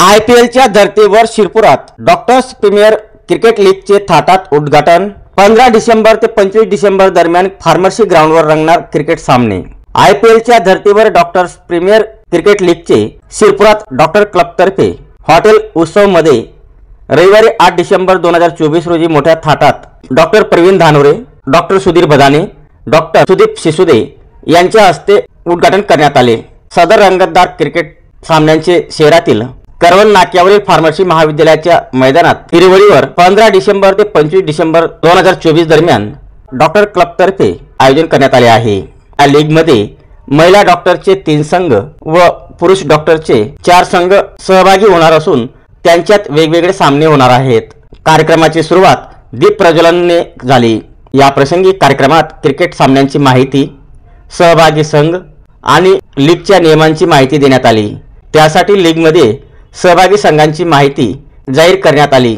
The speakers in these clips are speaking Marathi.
IPLच्या धर्तीवर शिरपुरात डॉक्टर्स प्रीमियर क्रिकेट लीगचे थाटात उद्घाटन। 15 डिसेंबर ते 25 डिसेंबर दरम्यान फार्मसी ग्राउंडवर रंगणार क्रिकेट सामने। IPLच्या धर्तीवर डॉक्टर्स प्रीमियर क्रिकेट लीगचे शिरपुरात डॉक्टर क्लबतर्फे हॉटेल उत्सव मध्ये रविवारी 8 डिसेंबर 2024 रोजी मोठ्या थाटात doctor Pravin Dhanore, doctor Sudhir Badane, doctor Sudeep Sisode यांच्या हस्ते उद्घाटन करण्यात आले। सदर रंगतदार क्रिकेट सामन्यांचे शहरातील करवल नाक्यावरील फार्मसी महाविद्यालयाच्या मैदानात हिरवळीवर 15 डिसेंबर ते 25 डिसेंबर 2024 दरम्यान डॉक्टर क्लबतर्फे आयोजन करण्यात आले आहे। या लीगमध्ये महिला डॉक्टरचे 3 संघ व पुरुष डॉक्टरचे 4 संघ सहभागी होणार असून त्यांच्यात वेगवेगळे सामने होणार आहेत। कार्यक्रमाची सुरुवात दीप प्रज्वलनाने झाली। या प्रसंगी कार्यक्रमात क्रिकेट सामन्यांची माहिती, सहभागी संघ आणि लीगच्या नियमांची माहिती देण्यात आली। त्यासाठी लीगमध्ये सहभागी संघांची माहिती जाहीर करण्यात आली।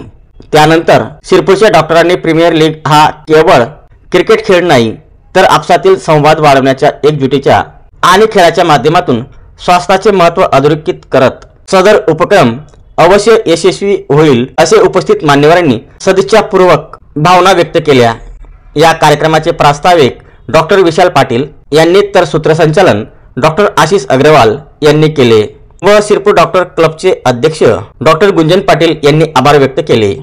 त्यानंतर शिरपूरच्या डॉक्टरांनी प्रीमियर लीग हा केवळ क्रिकेट खेळ नाही तर आपसातील संवाद वाढवण्याच्या, एकजुटीच्या आणि खेळाच्या माध्यमातून स्वास्थ्याचे महत्त्व अधोरेखित करत सदर उपक्रम अवश्य यशस्वी होईल असे उपस्थित मान्यवरांनी सदिच्छापूर्वक भावना व्यक्त केल्या। या कार्यक्रमाचे प्रास्ताविक डॉक्टर विशाल पाटील यांनी तर सूत्रसंचालन डॉक्टर आशिष अग्रवाल यांनी केले व शिरपूर डॉक्टर क्लबचे अध्यक्ष डॉक्टर गुंजन पाटील यांनी आभार व्यक्त केले।